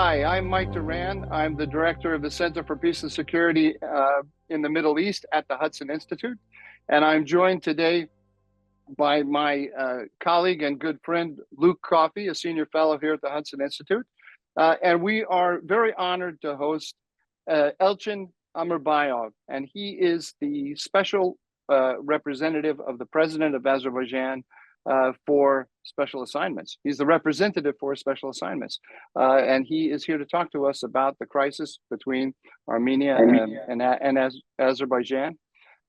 Hi, I'm Mike Doran. I'm the director of the Center for Peace and Security in the Middle East at the Hudson Institute. And I'm joined today by my colleague and good friend, Luke Coffey, a senior fellow here at the Hudson Institute. And we are very honored to host Elchin Amirbayov. And he is the special representative of the president of Azerbaijan for special assignments. He's the representative for special assignments. And he is here to talk to us about the crisis between Armenia and Azerbaijan.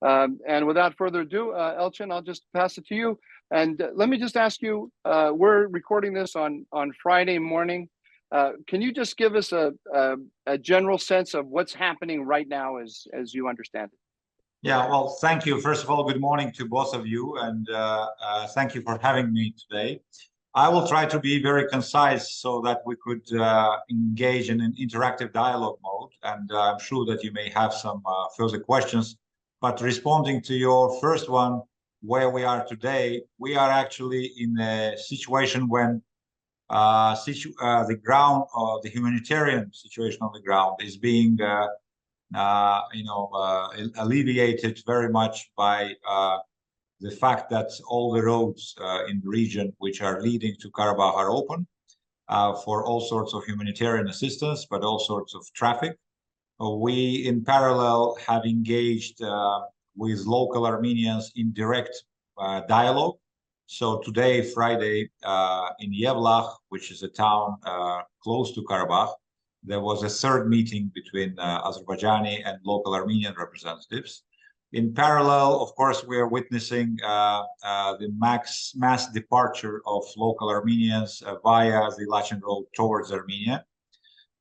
And without further ado, Elchin, I'll just pass it to you. And let me just ask you, we're recording this on Friday morning. Can you just give us a general sense of what's happening right now as you understand it? Yeah, well, thank you. First of all, good morning to both of you, and thank you for having me today. I will try to be very concise so that we could engage in an interactive dialogue mode, and I'm sure that you may have some further questions. But responding to your first one, where we are today, we are actually in a situation when the humanitarian situation on the ground is being alleviated very much by the fact that all the roads in the region which are leading to Karabakh are open for all sorts of humanitarian assistance, but all sorts of traffic. We, in parallel, have engaged with local Armenians in direct dialogue. So today, Friday, in Yevlakh, which is a town close to Karabakh, there was a third meeting between Azerbaijani and local Armenian representatives. In parallel, of course, we are witnessing the mass departure of local Armenians via the Lachin Road towards Armenia.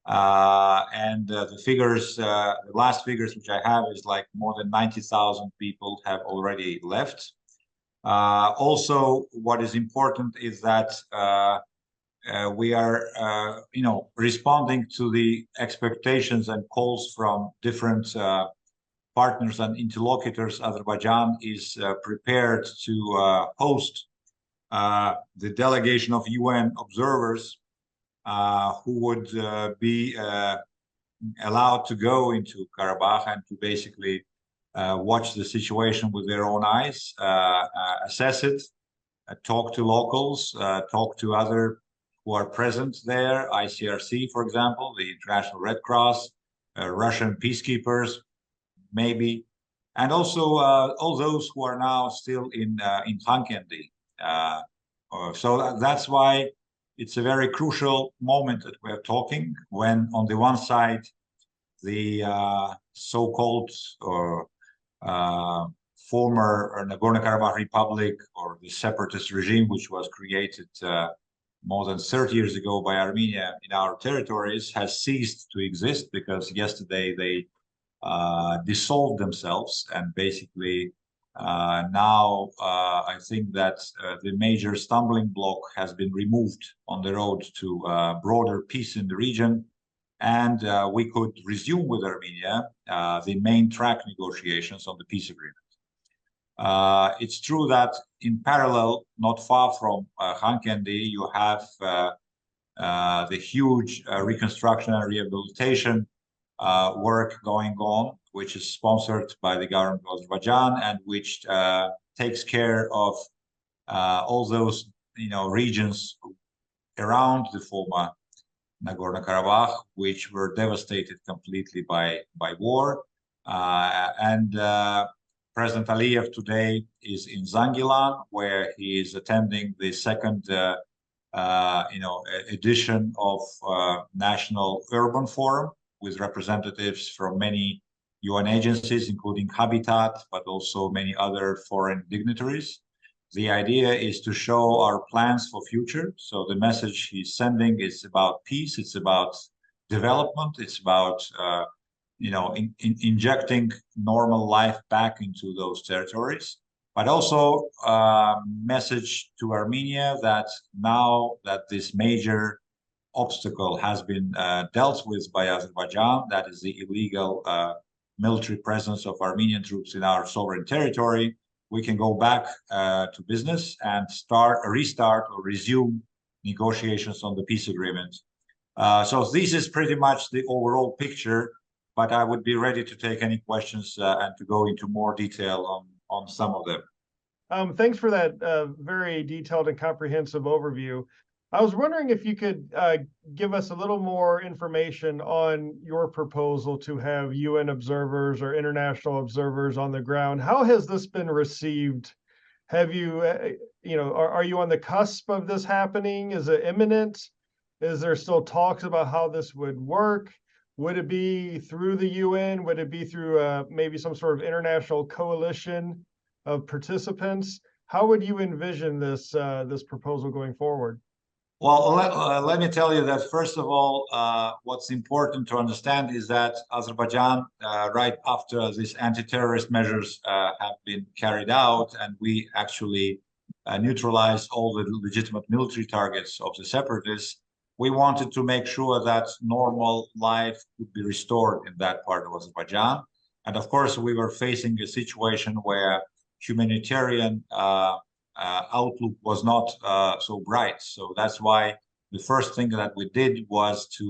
The figures, the last figures which I have is like more than 90,000 people have already left. Also, what is important is that we are, responding to the expectations and calls from different partners and interlocutors. Azerbaijan is prepared to host the delegation of UN observers who would be allowed to go into Karabakh and to basically watch the situation with their own eyes, assess it, talk to locals, talk to other who are present there, ICRC, for example, the International Red Cross, Russian peacekeepers, maybe, and also all those who are now still in Khankendi. So that's why it's a very crucial moment that we're talking, when on the one side, the so-called former Nagorno-Karabakh Republic, or the separatist regime, which was created more than 30 years ago by Armenia in our territories, has ceased to exist, because yesterday they dissolved themselves. And basically now I think that the major stumbling block has been removed on the road to broader peace in the region. And we could resume with Armenia the main track negotiations on the peace agreement. It's true that in parallel, not far from Khankendi, you have the huge reconstruction and rehabilitation work going on, which is sponsored by the government of Azerbaijan, and which takes care of all those regions around the former Nagorno-Karabakh, which were devastated completely by war. President Aliyev today is in Zanggazor, where he is attending the second edition of National Urban Forum, with representatives from many UN agencies, including Habitat, but also many other foreign dignitaries. The idea is to show our plans for future. So the message he's sending is about peace, it's about development, it's about injecting normal life back into those territories, but also message to Armenia that now that this major obstacle has been dealt with by Azerbaijan, that is the illegal military presence of Armenian troops in our sovereign territory, we can go back to business and restart or resume negotiations on the peace agreement So this is pretty much the overall picture, but I would be ready to take any questions and to go into more detail on some of them. Thanks for that very detailed and comprehensive overview. I was wondering if you could give us a little more information on your proposal to have UN observers or international observers on the ground. How has this been received? Have you, are you on the cusp of this happening? Is it imminent? Is there still talks about how this would work? Would it be through the UN? Would it be through maybe some sort of international coalition of participants? How would you envision this this proposal going forward? Well, let me tell you that first of all, what's important to understand is that Azerbaijan, right after these anti-terrorist measures have been carried out, and we actually neutralized all the legitimate military targets of the separatists, we wanted to make sure that normal life could be restored in that part of Azerbaijan. And of course, we were facing a situation where humanitarian outlook was not so bright. So that's why the first thing that we did was to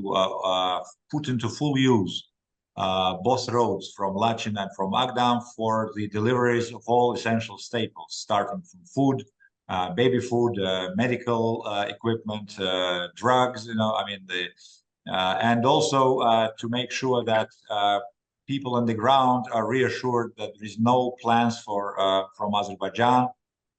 put into full use both roads from Lachin and from Agdam for the deliveries of all essential staples, starting from food, baby food, medical equipment, drugs, and also to make sure that people on the ground are reassured that there is no plans from Azerbaijan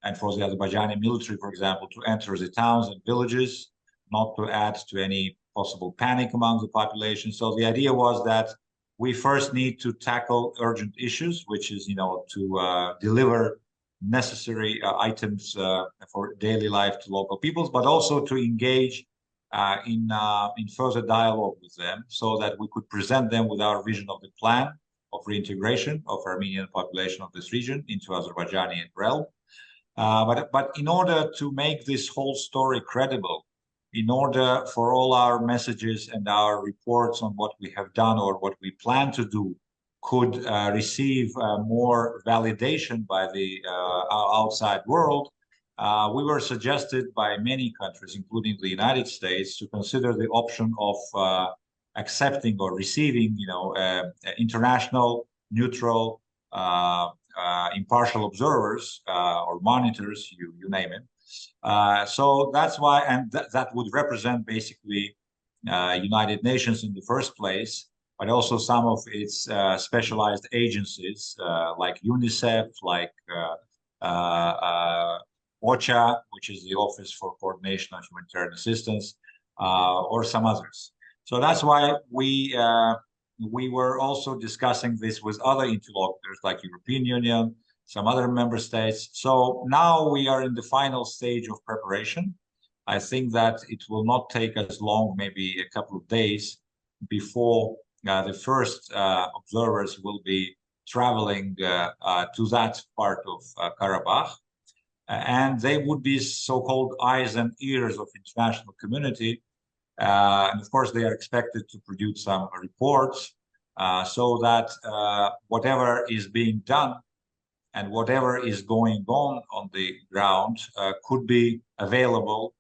and for the Azerbaijani military, for example, to enter the towns and villages, not to add to any possible panic among the population. So the idea was that we first need to tackle urgent issues, which is, to deliver necessary items for daily life to local peoples, but also to engage in further dialogue with them so that we could present them with our vision of the plan of reintegration of Armenian population of this region into Azerbaijani realm. But in order to make this whole story credible, in order for all our messages and our reports on what we have done or what we plan to do could receive more validation by the outside world, we were suggested by many countries, including the United States, to consider the option of accepting or receiving, international, neutral, impartial observers or monitors, you name it. So that's why, and that would represent basically United Nations in the first place, but also some of its specialized agencies like UNICEF, like OCHA, which is the Office for Coordination of Humanitarian Assistance, or some others. So that's why we were also discussing this with other interlocutors like European Union, some other member states. So now we are in the final stage of preparation. I think that it will not take as long, maybe a couple of days, before the first observers will be traveling to that part of Karabakh. And they would be so-called eyes and ears of international community. And of course, they are expected to produce some reports so that whatever is being done and whatever is going on the ground could be available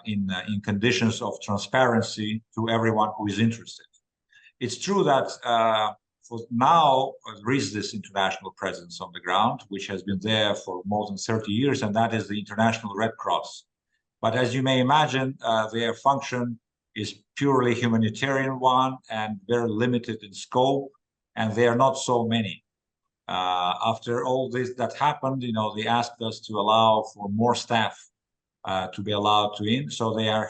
in conditions of transparency to everyone who is interested. It's true that for now, there is this international presence on the ground, which has been there for more than 30 years, and that is the International Red Cross. But as you may imagine, their function is purely humanitarian one and very limited in scope, and they are not so many. After all this that happened, they asked us to allow for more staff to be allowed to in. So they are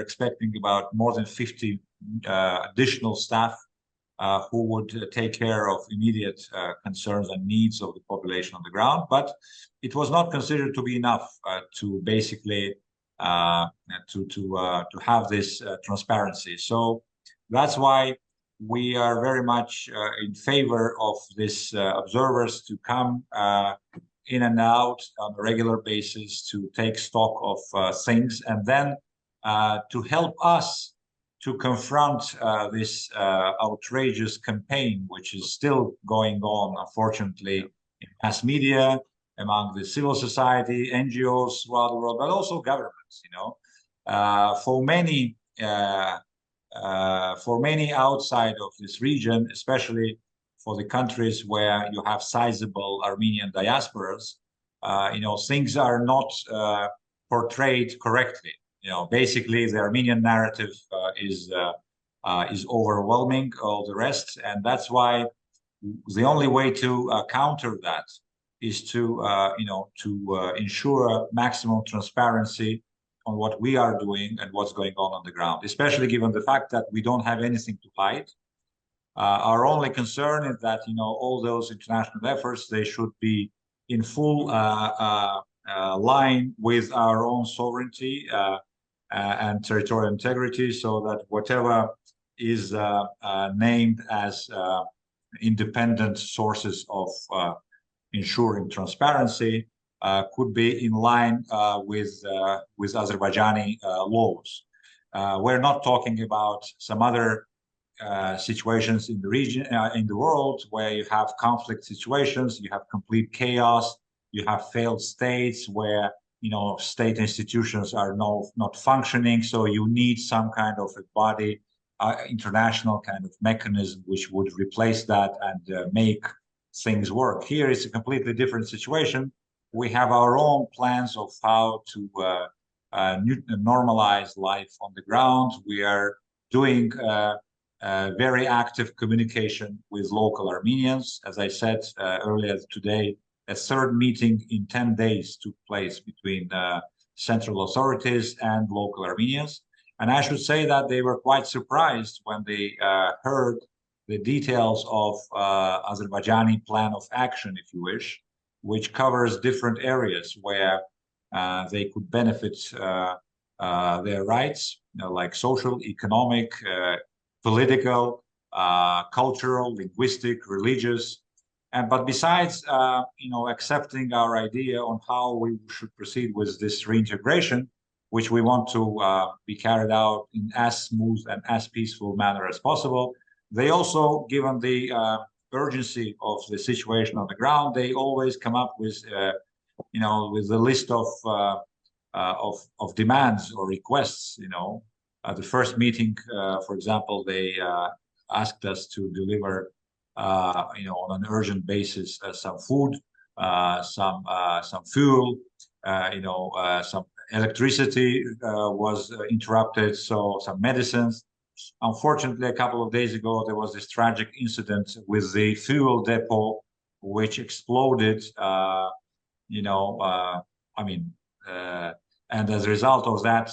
expecting about more than 50 additional staff who would take care of immediate concerns and needs of the population on the ground. But it was not considered to be enough to basically to have this transparency. So that's why we are very much in favor of this observers to come in and out on a regular basis to take stock of things, and then to help us to confront this outrageous campaign, which is still going on, unfortunately, in mass media, among the civil society, NGOs throughout the world, but also governments, For many outside of this region, especially for the countries where you have sizable Armenian diasporas, things are not portrayed correctly. Basically, the Armenian narrative is overwhelming all the rest, and that's why the only way to counter that is to ensure maximum transparency on what we are doing and what's going on the ground, especially given the fact that we don't have anything to hide. Our only concern is that all those international efforts, they should be in full line with our own sovereignty and territorial integrity, so that whatever is named as independent sources of ensuring transparency could be in line with Azerbaijani laws. We're not talking about some other situations in the region, in the world, where you have conflict situations, you have complete chaos, you have failed states where state institutions are not functioning. So you need some kind of a body, international kind of mechanism which would replace that and make things work. Here it's a completely different situation. We have our own plans of how to normalize life on the ground. We are doing very active communication with local Armenians. As I said earlier today, a third meeting in 10 days took place between central authorities and local Armenians. And I should say that they were quite surprised when they heard the details of Azerbaijani plan of action, if you wish, which covers different areas where they could benefit their rights, like social, economic, political, cultural, linguistic, religious. But besides, accepting our idea on how we should proceed with this reintegration, which we want to be carried out in as smooth and as peaceful manner as possible, they also, given the urgency of the situation on the ground, they always come up with, with a list of demands or requests. At the first meeting, for example, they asked us to deliver, on an urgent basis, some food, some fuel, some electricity was interrupted, so some medicines. Unfortunately, a couple of days ago, there was this tragic incident with the fuel depot, which exploded, and as a result of that,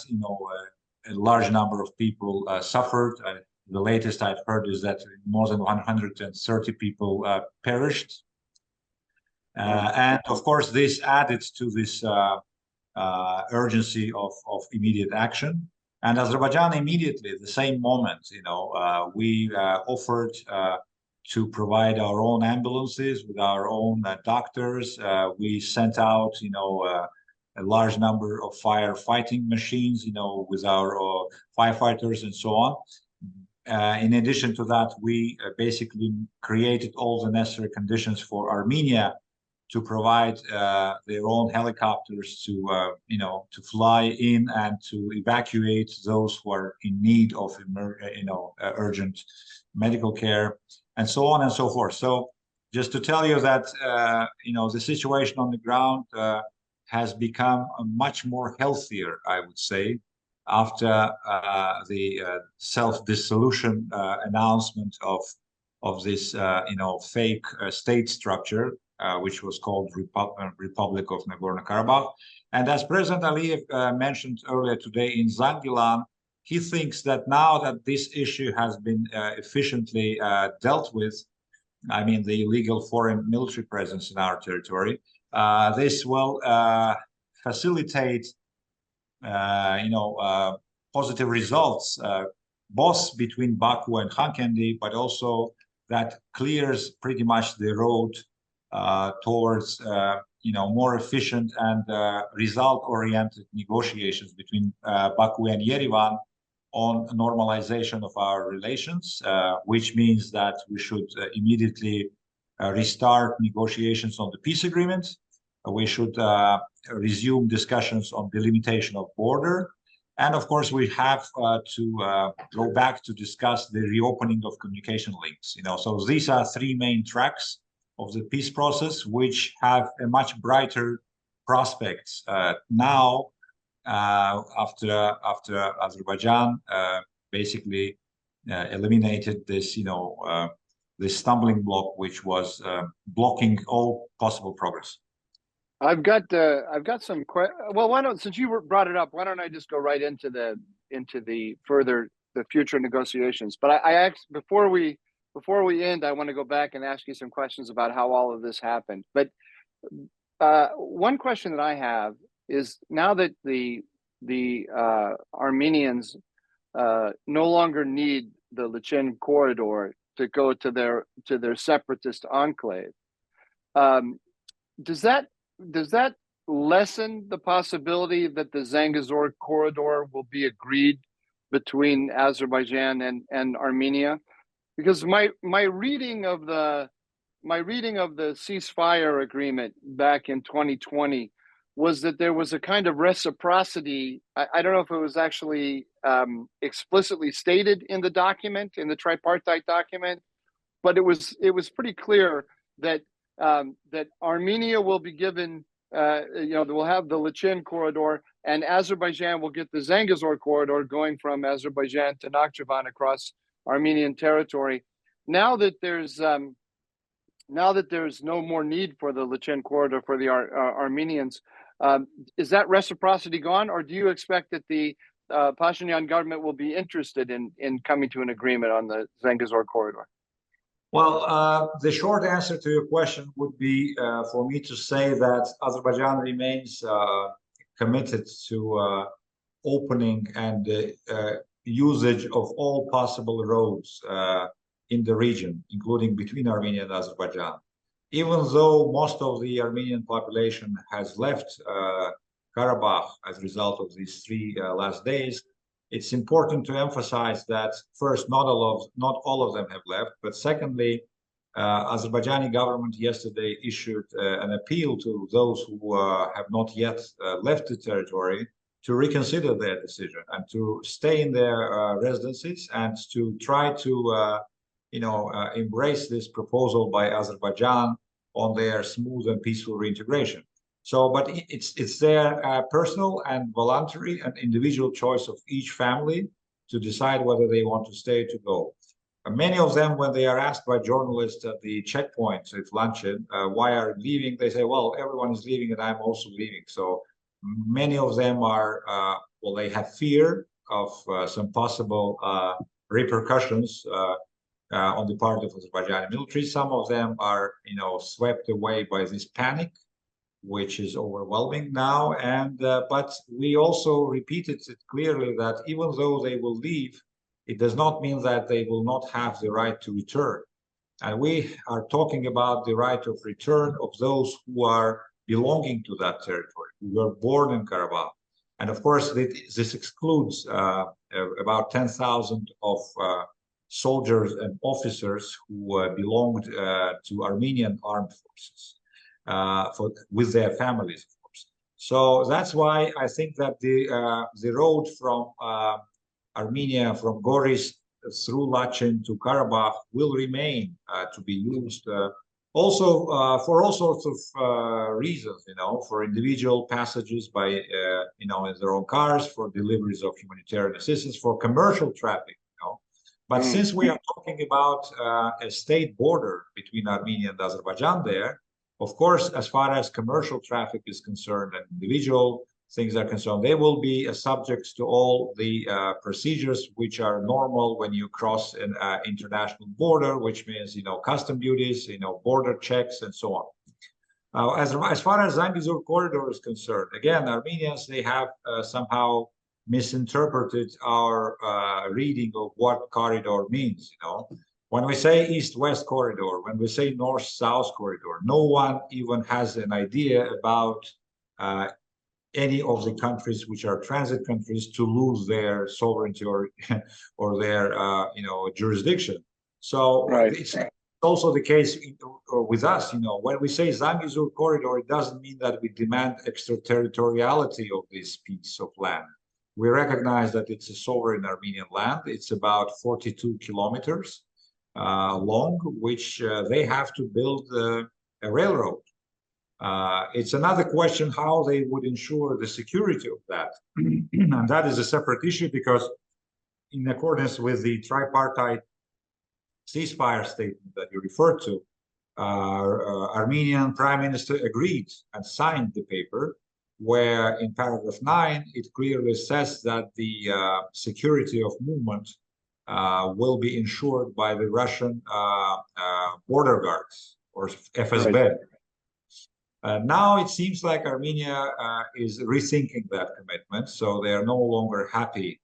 a large number of people suffered. The latest I've heard is that more than 130 people perished. And of course, this added to this urgency of immediate action. And Azerbaijan immediately, at the same moment, we offered to provide our own ambulances with our own doctors. We sent out, a large number of firefighting machines, with our firefighters and so on. In addition to that, we basically created all the necessary conditions for Armenia to provide their own helicopters to fly in and to evacuate those who are in need of urgent medical care, and so on and so forth. So just to tell you that the situation on the ground has become much more healthier, I would say, after the self-dissolution announcement of this fake state structure, which was called Republic of Nagorno-Karabakh. And as President Aliyev mentioned earlier today in Zangilan, he thinks that now that this issue has been efficiently dealt with, I mean, the illegal foreign military presence in our territory, this will facilitate, positive results, both between Baku and Khankendi, but also that clears pretty much the road towards more efficient and result-oriented negotiations between Baku and Yerevan on normalization of our relations, which means that we should immediately restart negotiations on the peace agreement. We should resume discussions on delimitation of border. And of course, we have to go back to discuss the reopening of communication links. So these are three main tracks of the peace process, which have a much brighter prospects now after Azerbaijan basically eliminated this, this stumbling block, which was blocking all possible progress. I've got some well, why don't, since you brought it up, why don't I just go right into the future negotiations? But I before we end, I want to go back and ask you some questions about how all of this happened. But one question that I have is, now that the Armenians no longer need the Elchin Corridor to go to their separatist enclave, does that lessen the possibility that the Zanggazor Corridor will be agreed between Azerbaijan and Armenia? Because my reading of the ceasefire agreement back in 2020 was that there was a kind of reciprocity. I don't know if it was actually explicitly stated in the document, in the tripartite document, but it was pretty clear that that Armenia will be given, we'll have the Elchin Corridor, and Azerbaijan will get the Zanggazor Corridor going from Azerbaijan to Nakhchivan across Armenian territory. Now that there's no more need for the Elchin Corridor for the Armenians, is that reciprocity gone, or do you expect that the Pashinyan government will be interested in coming to an agreement on the Zanggazor Corridor? Well, the short answer to your question would be for me to say that Azerbaijan remains committed to opening and usage of all possible roads in the region, including between Armenia and Azerbaijan. Even though most of the Armenian population has left Karabakh as a result of these three last days, it's important to emphasize that first, not all of them have left, but secondly, Azerbaijani government yesterday issued an appeal to those who have not yet left the territory to reconsider their decision and to stay in their residences and to try to embrace this proposal by Azerbaijan on their smooth and peaceful reintegration. So, but it's their personal and voluntary and individual choice of each family to decide whether they want to stay or to go. Many of them, when they are asked by journalists at the checkpoints at Lanchin, why are you leaving? They say, well, everyone is leaving and I'm also leaving. So many of them are, they have fear of some possible repercussions on the part of Azerbaijani military. Some of them are, swept away by this panic, which is overwhelming now. And but we also repeated it clearly that even though they will leave, it does not mean that they will not have the right to return. And we are talking about the right of return of those who are belonging to that territory, who were born in Karabakh. And of course, this excludes about 10,000 of soldiers and officers who belonged to Armenian armed forces. With their families, of course. So that's why I think that the road from Armenia, from Goris through Lachin to Karabakh will remain to be used also for all sorts of reasons, for individual passages by, in their own cars, for deliveries of humanitarian assistance, for commercial traffic, But since we are talking about a state border between Armenia and Azerbaijan there, of course, as far as commercial traffic is concerned and individual things are concerned, they will be subject to all the procedures which are normal when you cross an international border, which means, custom duties, border checks, and so on. As far as Zanggazor Corridor is concerned, again, Armenians, they have somehow misinterpreted our reading of what corridor means, When we say east-west corridor, when we say north-south corridor, no one even has an idea about any of the countries which are transit countries to lose their sovereignty or their jurisdiction. So right. It's also the case with us. When we say Zanggazor Corridor, it doesn't mean that we demand extraterritoriality of this piece of land. We recognize that it's a sovereign Armenian land. It's about 42 kilometers long, which they have to build a railroad. It's another question how they would ensure the security of that. And that is a separate issue because in accordance with the tripartite ceasefire statement that you referred to, Armenian Prime Minister agreed and signed the paper, where in paragraph 9, it clearly says that the security of movement will be ensured by the Russian border guards, or FSB. Right. Now it seems like Armenia is rethinking that commitment, so they are no longer happy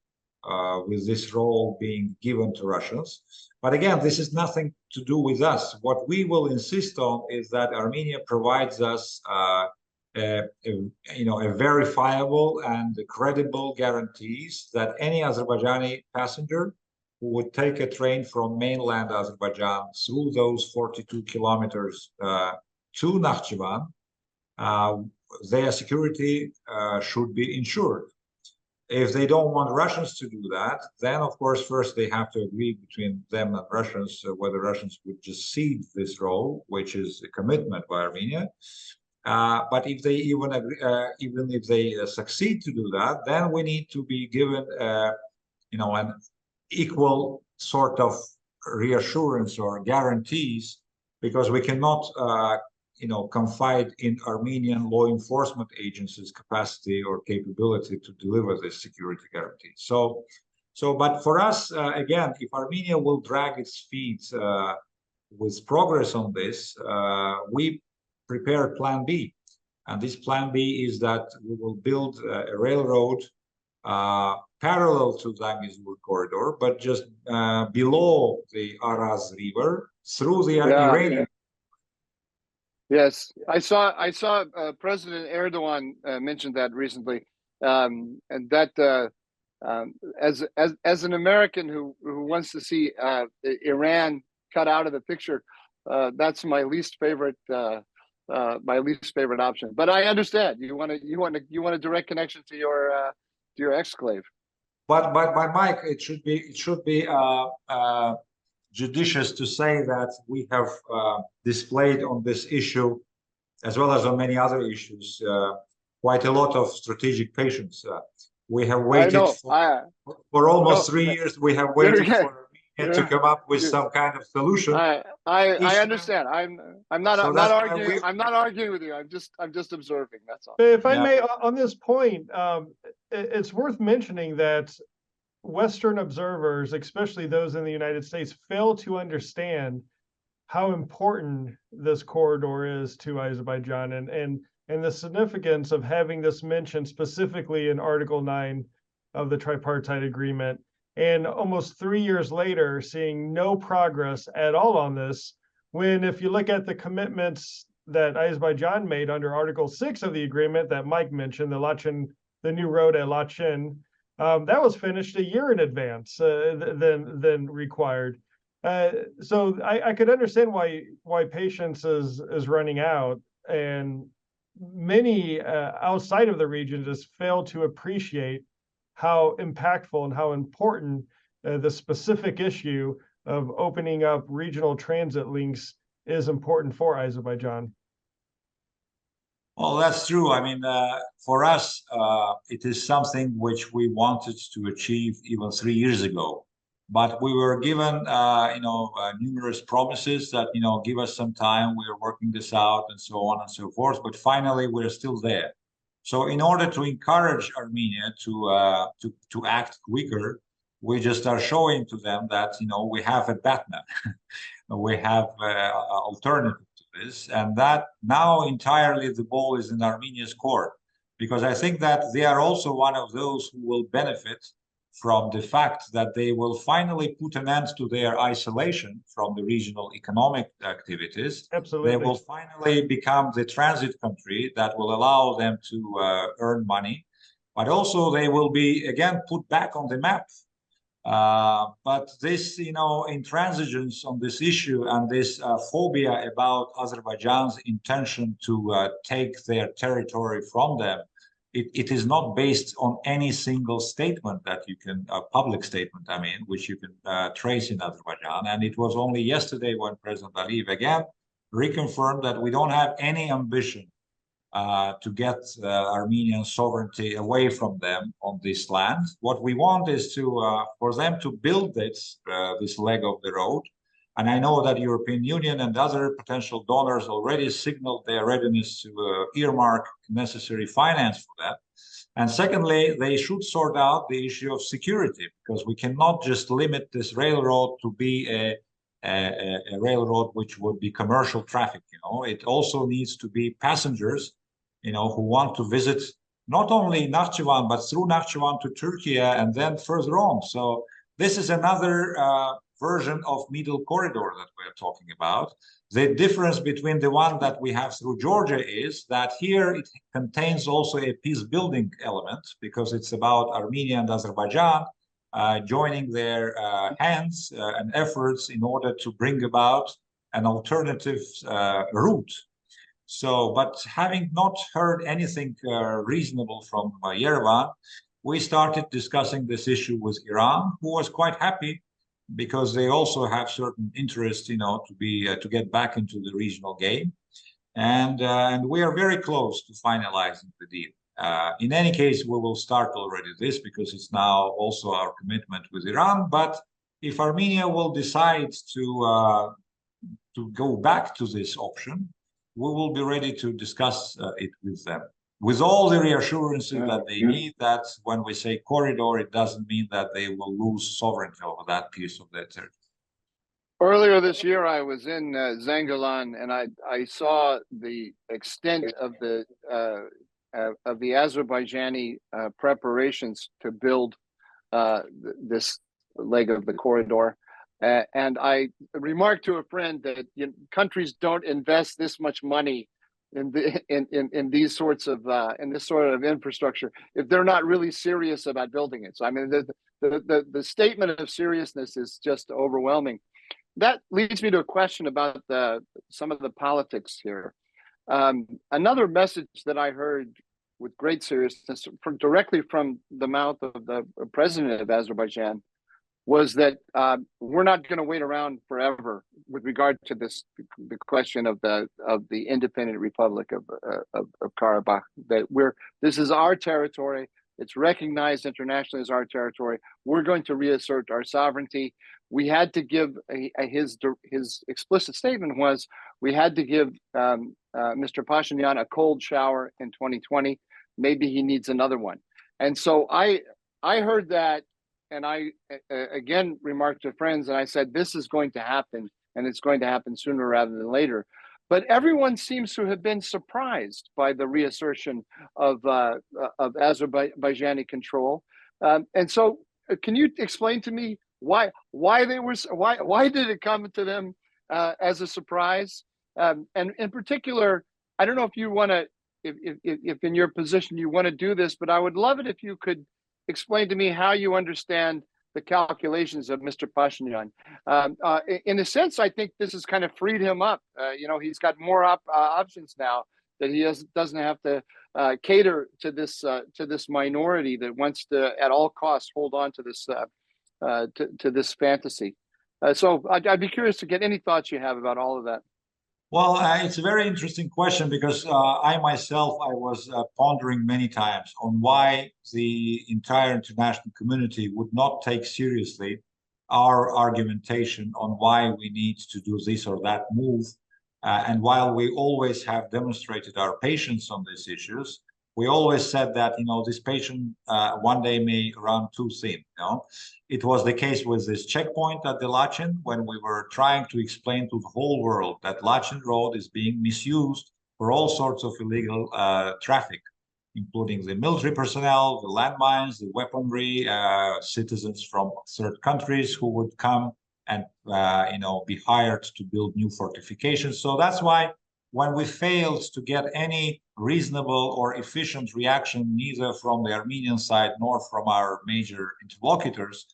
with this role being given to Russians. But again, this is nothing to do with us. What we will insist on is that Armenia provides us a verifiable and credible guarantees that any Azerbaijani passenger who would take a train from mainland Azerbaijan through those 42 kilometers to Nakhchivan, their security should be ensured. If they don't want Russians to do that, then of course first they have to agree between them and Russians whether Russians would just cede this role, which is a commitment by Armenia. But if they even if they succeed to do that, then we need to be given an equal sort of reassurance or guarantees, because we cannot confide in Armenian law enforcement agencies' capacity or capability to deliver this security guarantee. But for us, again, if Armenia will drag its feet with progress on this, we prepared Plan B. And this Plan B is that we will build a railroad parallel to Zanggazor Corridor, but just below the Araz River through the Iranian. Yes, I saw President Erdogan mentioned that recently, and that as an American who wants to see Iran cut out of the picture, that's my least favorite option. But I understand you want a direct connection to your exclave. But Mike, it should be judicious to say that we have displayed on this issue, as well as on many other issues, quite a lot of strategic patience. We have waited for almost 3 years. We have waited for Armenia to come up with some kind of solution. I understand. I'm not arguing. I'm not arguing with you. I'm just observing. That's all. If I may, on this point, it's worth mentioning that Western observers, especially those in the United States, fail to understand how important this corridor is to Azerbaijan and the significance of having this mentioned specifically in Article 9 of the tripartite agreement. And almost 3 years later, seeing no progress at all on this, when if you look at the commitments that Azerbaijan made under Article 6 of the agreement that Mike mentioned, the new road at Lachin, that was finished a year in advance than required. So I could understand why patience is running out, and many outside of the region just fail to appreciate how impactful and how important the specific issue of opening up regional transit links is important for Azerbaijan. Well, that's true. I mean, for us, it is something which we wanted to achieve even 3 years ago. But we were given, numerous promises that, give us some time. We are working this out and so on and so forth. But finally, we're still there. So in order to encourage Armenia to act quicker, we just are showing to them that, we have a partner. We have alternative to this, and that now entirely the ball is in Armenia's court, because I think that they are also one of those who will benefit from the fact that they will finally put an end to their isolation from the regional economic activities. Absolutely. They will finally become the transit country that will allow them to earn money, but also they will be again put back on the map. But this, intransigence on this issue and this phobia about Azerbaijan's intention to take their territory from them it is not based on any single statement that you can, a public statement, I mean, which you can trace in Azerbaijan. And it was only yesterday when President Aliyev again reconfirmed that we don't have any ambition to get Armenian sovereignty away from them on this land. What we want is to for them to build this leg of the road. And I know that European Union and other potential donors already signaled their readiness to earmark necessary finance for that. And secondly, they should sort out the issue of security, because we cannot just limit this railroad to be a railroad which would be commercial traffic. It also needs to be passengers, who want to visit not only Nakhchivan, but through Nakhchivan to Turkey and then further on. So this is another version of middle corridor that we're talking about. The difference between the one that we have through Georgia is that here it contains also a peace building element, because it's about Armenia and Azerbaijan joining their hands and efforts in order to bring about an alternative route. So, but having not heard anything reasonable from Yerevan, we started discussing this issue with Iran, who was quite happy, because they also have certain interest, to get back into the regional game, and we are very close to finalizing the deal. In any case, we will start already this, because it's now also our commitment with Iran. But if Armenia will decide to go back to this option, we will be ready to discuss it with them, with all the reassurances that they need, that when we say corridor, it doesn't mean that they will lose sovereignty over that piece of their territory. Earlier this year, I was in Zanggazor, and I saw the extent of the Azerbaijani preparations to build this leg of the corridor. And I remarked to a friend that countries don't invest this much money in these sorts of in this sort of infrastructure if they're not really serious about building it. So I mean, the statement of seriousness is just overwhelming. That leads me to a question about some of the politics here. Another message that I heard with great seriousness directly from the mouth of the president of Azerbaijan was that we're not going to wait around forever with regard to the question of the independent Republic of Karabakh. That this is our territory. It's recognized internationally as our territory. We're going to reassert our sovereignty. We had to give his explicit statement was we had to give Mr. Pashinyan a cold shower in 2020. Maybe he needs another one. And so I heard that. And I, again, remarked to friends, and I said, this is going to happen, and it's going to happen sooner rather than later. But everyone seems to have been surprised by the reassertion of Azerbaijani control. And so can you explain to me why did it come to them as a surprise? And in particular, I don't know if you want to, if in your position you want to do this, but I would love it if you could explain to me how you understand the calculations of Mr. Pashinyan. In a sense, I think this has kind of freed him up. He's got more options now, that he doesn't have to cater to this minority that wants to, at all costs, hold on to this to this fantasy. So I'd be curious to get any thoughts you have about all of that. Well, it's a very interesting question, because I myself was pondering many times on why the entire international community would not take seriously our argumentation on why we need to do this or that move. And while we always have demonstrated our patience on these issues, we always said that, this patient one day may run too thin. It was the case with this checkpoint at the Lachin, when we were trying to explain to the whole world that Lachin Road is being misused for all sorts of illegal traffic, including the military personnel, the landmines, the weaponry, citizens from third countries who would come and be hired to build new fortifications. So that's why when we failed to get any reasonable or efficient reaction, neither from the Armenian side nor from our major interlocutors,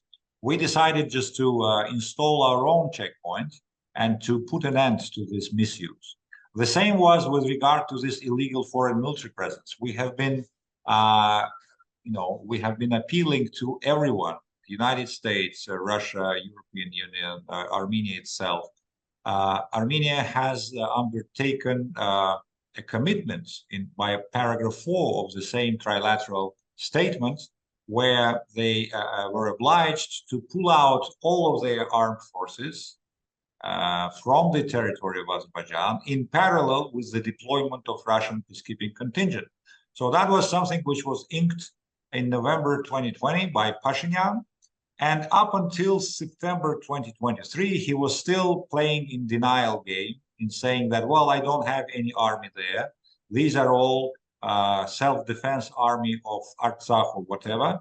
we decided just to install our own checkpoint and to put an end to this misuse. The same was with regard to this illegal foreign military presence. We have been we have been appealing to everyone, the United States, Russia, European Union, Armenia itself. Armenia has undertaken a commitment by paragraph 4 of the same trilateral statement, where they were obliged to pull out all of their armed forces from the territory of Azerbaijan in parallel with the deployment of Russian peacekeeping contingent. So that was something which was inked in November 2020 by Pashinyan. And up until September 2023, he was still playing in denial game in saying that, well, I don't have any army there. These are all self-defense army of Artsakh or whatever.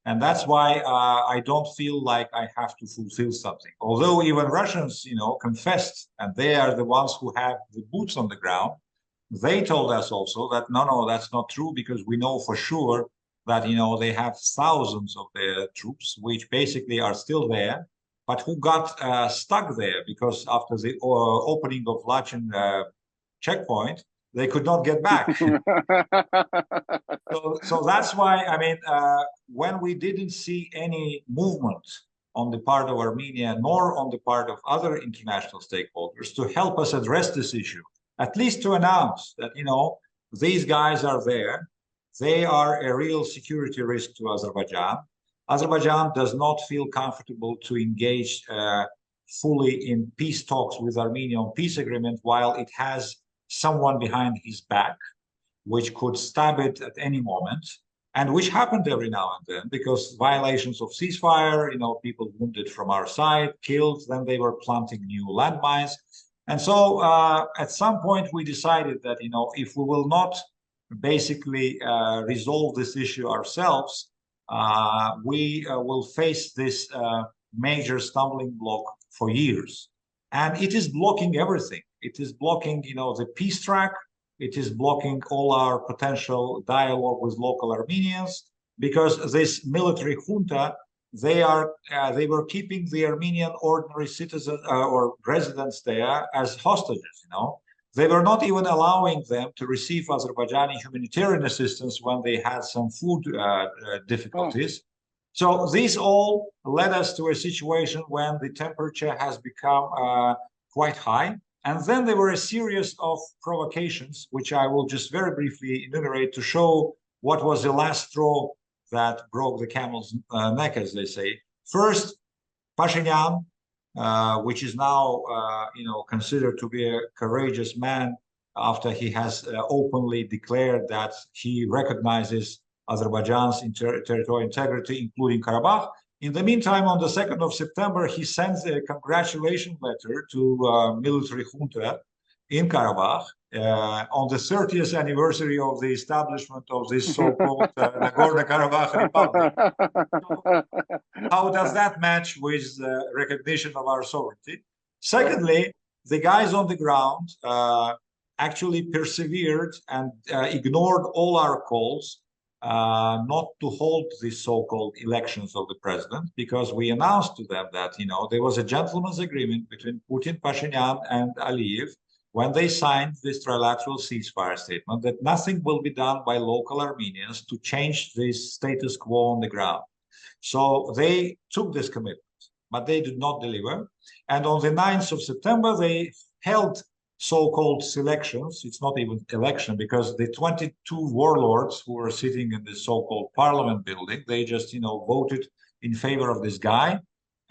And that's why I don't feel like I have to fulfill something. Although even Russians, confessed, and they are the ones who have the boots on the ground, they told us also that, no, that's not true, because we know for sure that, they have thousands of their troops, which basically are still there, but who got stuck there because after the opening of Lachin checkpoint, they could not get back. So that's why, when we didn't see any movement on the part of Armenia, nor on the part of other international stakeholders to help us address this issue, at least to announce that, these guys are there, they are a real security risk to Azerbaijan. Azerbaijan does not feel comfortable to engage fully in peace talks with Armenia on peace agreement while it has someone behind his back, which could stab it at any moment, and which happened every now and then, because violations of ceasefire, people wounded from our side, killed, then they were planting new landmines. And so at some point we decided that, if we will not basically resolve this issue ourselves, we will face this major stumbling block for years. And it is blocking everything. It is blocking, the peace track. It is blocking all our potential dialogue with local Armenians, because this military junta, they were keeping the Armenian ordinary citizens or residents there as hostages. They were not even allowing them to receive Azerbaijani humanitarian assistance when they had some food difficulties. So these all led us to a situation when the temperature has become quite high. And then there were a series of provocations, which I will just very briefly enumerate to show what was the last straw that broke the camel's neck, as they say. First, Pashinyan, which is now, considered to be a courageous man after he has openly declared that he recognizes Azerbaijan's territorial integrity, including Karabakh. In the meantime, on the 2nd of September, he sends a congratulation letter to military junta in Karabakh on the 30th anniversary of the establishment of this so-called Nagorno-Karabakh Republic. So, how does that match with recognition of our sovereignty? Secondly, the guys on the ground actually persevered and ignored all our calls not to hold these so-called elections of the president, because we announced to them that, there was a gentleman's agreement between Putin, Pashinyan, and Aliyev when they signed this trilateral ceasefire statement, that nothing will be done by local Armenians to change this status quo on the ground. So they took this commitment, but they did not deliver. And on the 9th of September, they held so-called selections. It's not even election, because the 22 warlords who were sitting in the so-called parliament building, they just, voted in favor of this guy.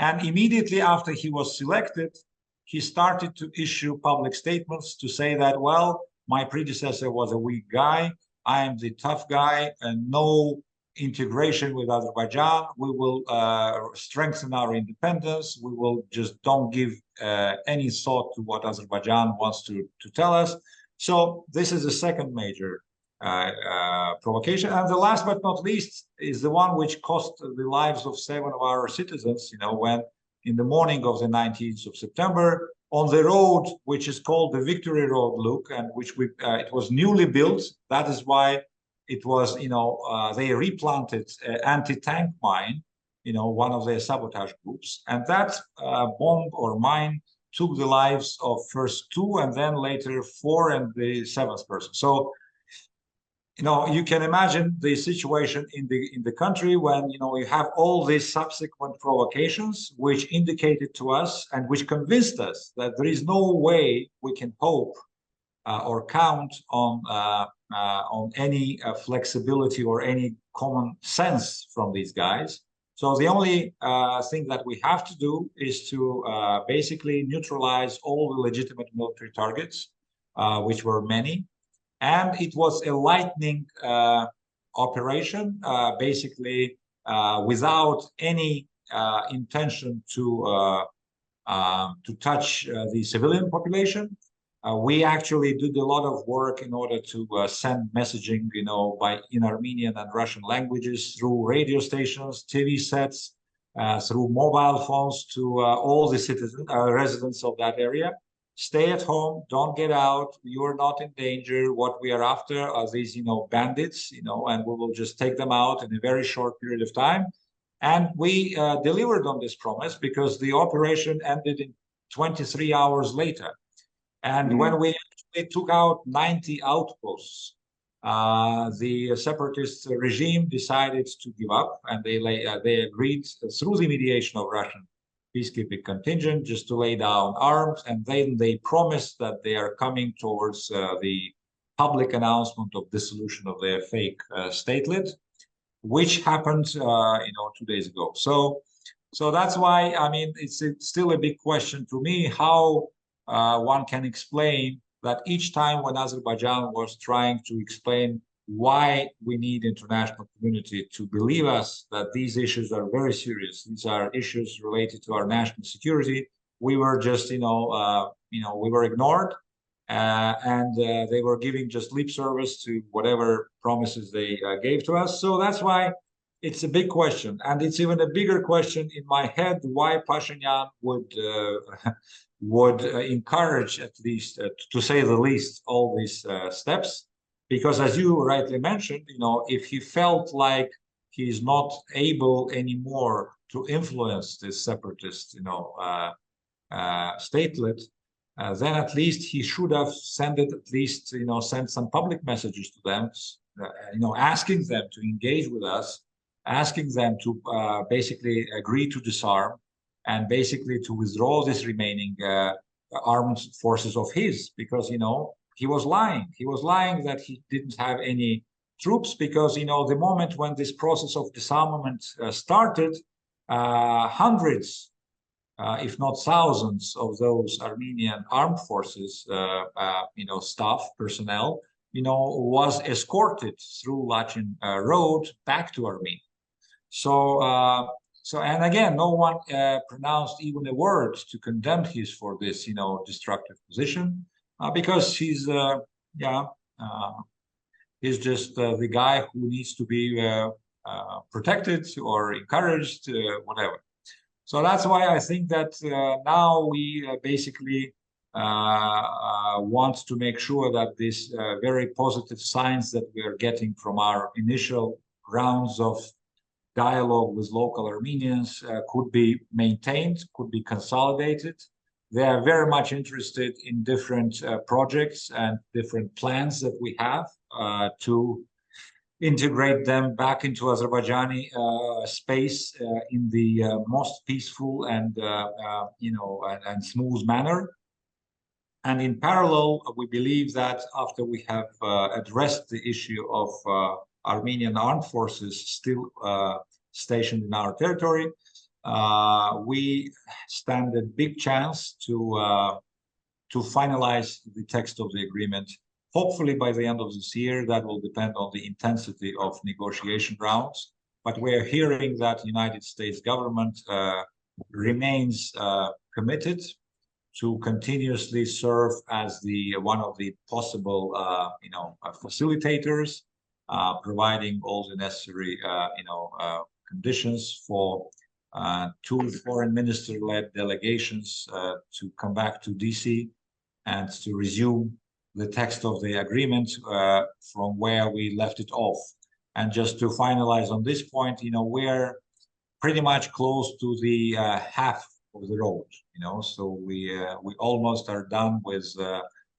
And immediately after he was selected, he started to issue public statements to say that, well, my predecessor was a weak guy, I am the tough guy, and no integration with Azerbaijan. We will strengthen our independence. We will just don't give any thought to what Azerbaijan wants to tell us. So this is the second major provocation. And the last but not least is the one which cost the lives of 7 of our citizens, when in the morning of the 19th of September, on the road, which is called the Victory Road, Luke, and which it was newly built. That is why it was, they replanted anti-tank mine, one of their sabotage groups. And that bomb or mine took the lives of first 2 and then later 4 and the 7th person. So you can imagine the situation in the country when you have all these subsequent provocations, which indicated to us and which convinced us that there is no way we can hope or count on any flexibility or any common sense from these guys. So the only thing that we have to do is to basically neutralize all the legitimate military targets, which were many. And it was a lightning operation, basically without any intention to touch the civilian population. We actually did a lot of work in order to send messaging, in Armenian and Russian languages through radio stations, TV sets, through mobile phones to all the citizens, residents of that area. Stay at home, don't get out, you're not in danger. What we are after are these, bandits, and we will just take them out in a very short period of time. And we delivered on this promise because the operation ended in 23 hours later. And when we actually took out 90 outposts, the separatist regime decided to give up, and they agreed through the mediation of Russian peacekeeping contingent just to lay down arms, and then they promised that they are coming towards the public announcement of dissolution of their fake statelet, which happened 2 days ago. So that's why, I mean, it's still a big question to me how one can explain that each time when Azerbaijan was trying to explain why we need international community to believe us that these issues are very serious, these are issues related to our national security, we were just, we were ignored, and they were giving just lip service to whatever promises they gave to us. So that's why it's a big question, and it's even a bigger question in my head why Pashinyan would encourage, at least to say the least, all these steps. Because as you rightly mentioned, if he felt like he's not able anymore to influence this separatist, statelet, then at least he should have sent some public messages to them, asking them to engage with us, asking them to basically agree to disarm, and basically to withdraw this remaining armed forces of his, because, he was lying. He was lying that he didn't have any troops because, the moment when this process of disarmament started, hundreds, if not thousands of those Armenian armed forces, staff, personnel, was escorted through Lachin Road back to Armenia. So, and again, no one pronounced even a word to condemn his for this, destructive position, because he's just the guy who needs to be protected or encouraged, whatever. So that's why I think that now we basically want to make sure that this very positive signs that we are getting from our initial rounds of dialogue with local Armenians could be maintained, could be consolidated. They are very much interested in different projects and different plans that we have to integrate them back into Azerbaijani space in the most peaceful and and smooth manner. And in parallel, we believe that after we have addressed the issue of Armenian armed forces still stationed in our territory, we stand a big chance to finalize the text of the agreement. Hopefully by the end of this year. That will depend on the intensity of negotiation rounds. But we're hearing that the United States government remains committed to continuously serve as one of the possible facilitators, providing all the necessary conditions for 2 foreign minister-led delegations to come back to DC and to resume the text of the agreement from where we left it off. And just to finalize on this point, we're pretty much close to the half of the road, so we almost are done with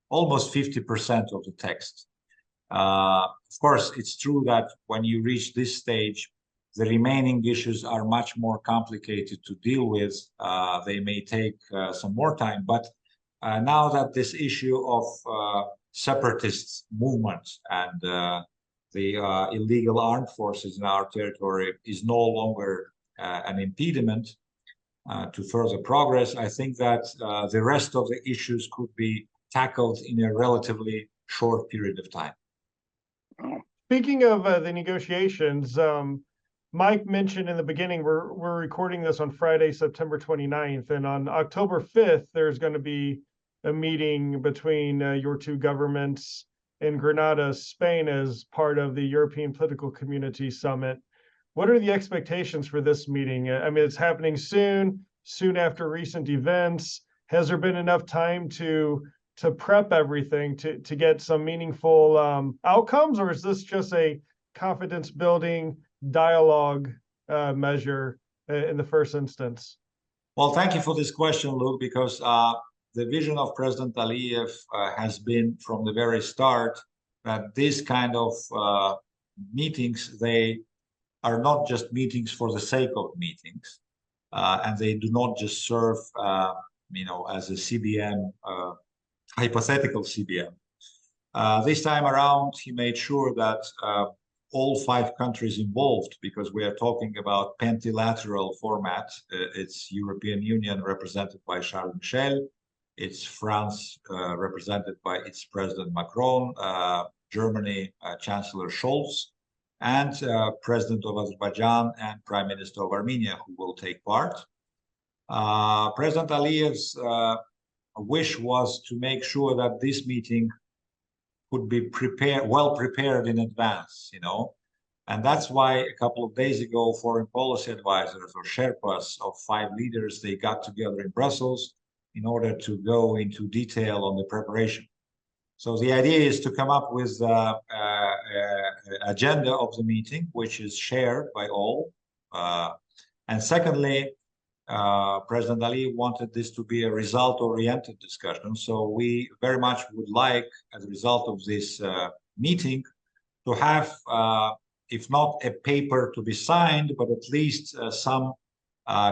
almost 50% of the text. Of course, it's true that when you reach this stage, the remaining issues are much more complicated to deal with. They may take some more time, but now that this issue of separatist movements and the illegal armed forces in our territory is no longer an impediment to further progress, I think that the rest of the issues could be tackled in a relatively short period of time. Speaking of the negotiations, Mike mentioned in the beginning, we're recording this on Friday, September 29th, and on October 5th, there's going to be a meeting between your two governments in Granada, Spain, as part of the European Political Community Summit. What are the expectations for this meeting? I mean, it's happening soon after recent events. Has there been enough time to prep everything to get some meaningful outcomes, or is this just a confidence building dialogue measure in the first instance? Well, thank you for this question, Luke, because the vision of President Aliyev has been from the very start that this kind of meetings, they are not just meetings for the sake of meetings, and they do not just serve, as a CBM, hypothetical CBM. This time around, he made sure that all 5 countries involved, because we are talking about pentilateral format. It's European Union represented by Charles Michel, it's France represented by its President Macron, Germany Chancellor Scholz, and President of Azerbaijan and Prime Minister of Armenia, who will take part. President Aliyev's wish was to make sure that this meeting could be well prepared in advance, and that's why a couple of days ago, foreign policy advisors or Sherpas of 5 leaders, they got together in Brussels in order to go into detail on the preparation. So the idea is to come up with an agenda of the meeting, which is shared by all. And secondly, President Aliyev wanted this to be a result-oriented discussion. So we very much would like, as a result of this meeting, to have, if not a paper to be signed, but at least some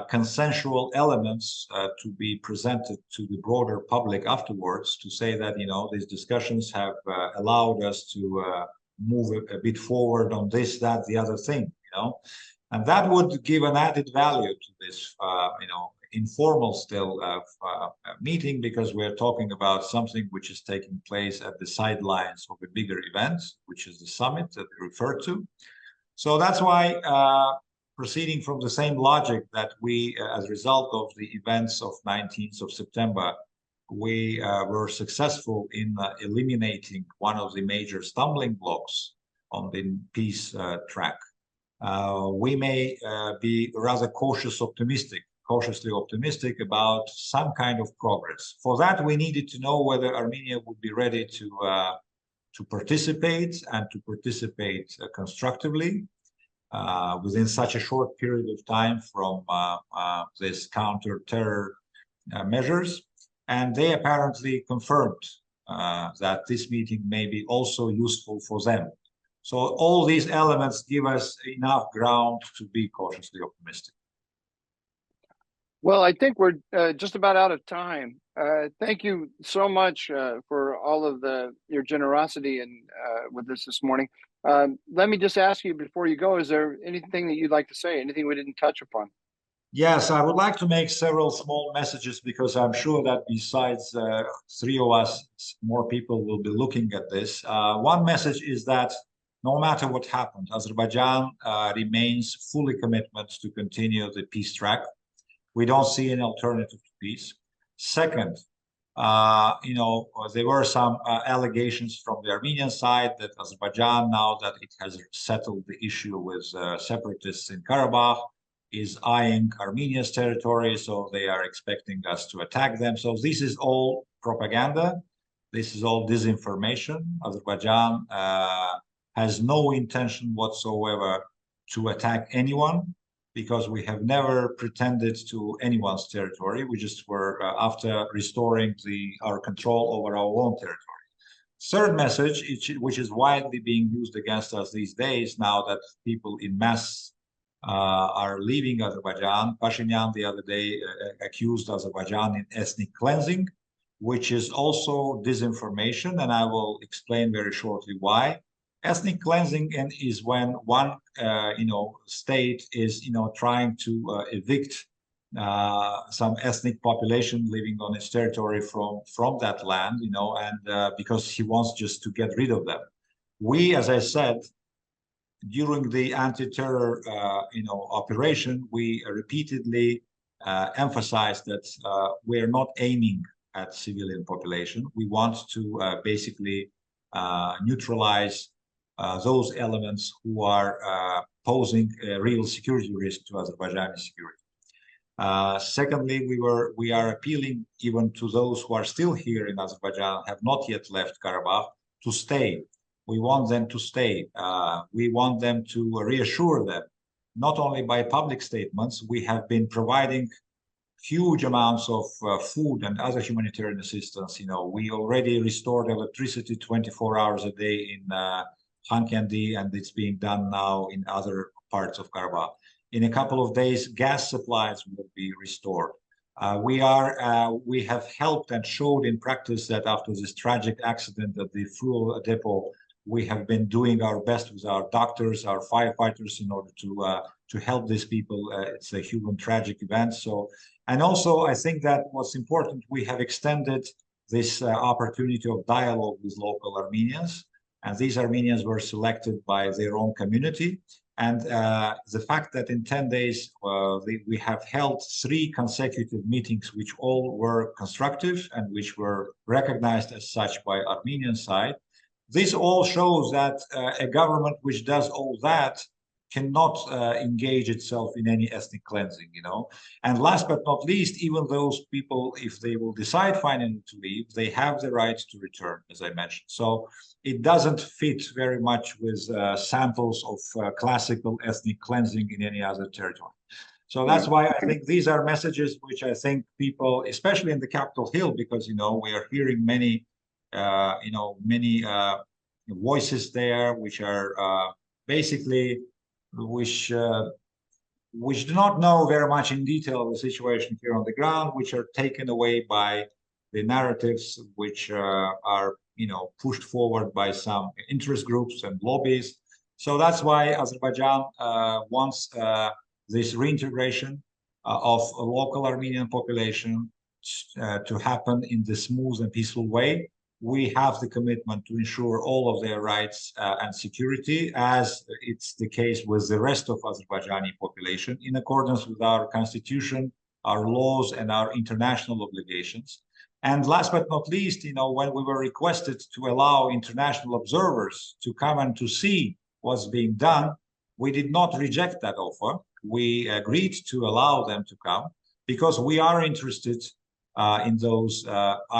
consensual elements to be presented to the broader public afterwards, to say that, these discussions have allowed us to move a bit forward on this, that, the other thing, and that would give an added value to this, informal still meeting, because we're talking about something which is taking place at the sidelines of a bigger event, which is the summit that we referred to. So that's why, proceeding from the same logic that we, as a result of the events of 19th of September, we were successful in eliminating one of the major stumbling blocks on the peace track. We may be rather cautiously optimistic about some kind of progress. For that, we needed to know whether Armenia would be ready to participate and to participate constructively within such a short period of time from this counter-terror measures. And they apparently confirmed that this meeting may be also useful for them. So all these elements give us enough ground to be cautiously optimistic. Well, I think we're just about out of time. Thank you so much for all of your generosity and with this morning. Let me just ask you before you go, is there anything that you'd like to say, anything we didn't touch upon? Yes, I would like to make several small messages, because I'm sure that besides 3 of us, more people will be looking at this. One message is that no matter what happened, Azerbaijan remains fully committed to continue the peace track. We don't see an alternative to peace. Second, there were some allegations from the Armenian side that Azerbaijan, now that it has settled the issue with separatists in Karabakh, is eyeing Armenia's territory, so they are expecting us to attack them. So this is all propaganda. This is all disinformation. Azerbaijan has no intention whatsoever to attack anyone, because we have never pretended to anyone's territory. We just were after restoring our control over our own territory. Third message, which is widely being used against us these days, now that people in mass are leaving Azerbaijan. Pashinyan the other day accused Azerbaijan in ethnic cleansing, which is also disinformation, and I will explain very shortly why. Ethnic cleansing is when one state is trying to evict some ethnic population living on its territory from that land, and because he wants just to get rid of them. We, as I said, during the anti-terror operation, we repeatedly emphasized that we're not aiming at civilian population. We want to basically neutralize those elements who are posing a real security risk to Azerbaijani security. Secondly, we are appealing even to those who are still here in Azerbaijan, have not yet left Karabakh, to stay. We want them to stay. We want them to reassure them, not only by public statements. We have been providing huge amounts of food and other humanitarian assistance. We already restored electricity 24 hours a day in Hankendi, and it's being done now in other parts of Karabakh. In a couple of days, gas supplies will be restored. We have helped and showed in practice that after this tragic accident at the fuel depot, we have been doing our best with our doctors, our firefighters, in order to help these people. It's a human tragic event. And also, I think that what's important, we have extended this opportunity of dialogue with local Armenians, and these Armenians were selected by their own community. And the fact that in 10 days we have held 3 consecutive meetings, which all were constructive and which were recognized as such by Armenian side, this all shows that a government which does all that cannot engage itself in any ethnic cleansing, And last but not least, even those people, if they will decide finally to leave, they have the right to return, as I mentioned. So it doesn't fit very much with samples of classical ethnic cleansing in any other territory. So that's why I think these are messages which I think people, especially in the Capitol Hill, because, we are hearing many voices there, which are basically, which do not know very much in detail the situation here on the ground, which are taken away by the narratives which are, pushed forward by some interest groups and lobbies. So that's why Azerbaijan wants this reintegration of a local Armenian population to happen in the smooth and peaceful way. We have the commitment to ensure all of their rights and security, as it's the case with the rest of Azerbaijani population, in accordance with our constitution, our laws, and our international obligations. And last but not least, when we were requested to allow international observers to come and to see what's being done, we did not reject that offer. We agreed to allow them to come because we are interested in those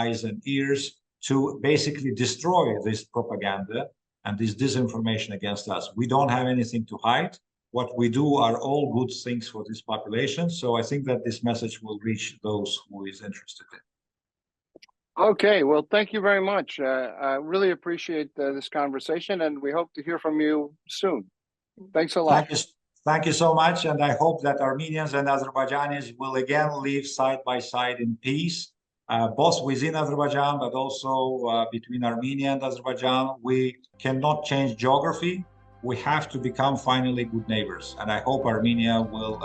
eyes and ears to basically destroy this propaganda and this disinformation against us. We don't have anything to hide. What we do are all good things for this population. So I think that this message will reach those who is interested in. Okay, well, thank you very much. I really appreciate this conversation, and we hope to hear from you soon. Thanks a lot. Thank you so much, and I hope that Armenians and Azerbaijanis will again live side by side in peace, both within Azerbaijan, but also between Armenia and Azerbaijan. We cannot change geography. We have to become finally good neighbors, and I hope Armenia will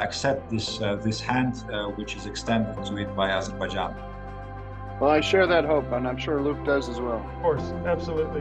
accept this hand which is extended to it by Azerbaijan. Well, I share that hope, and I'm sure Luke does as well. Of course, absolutely.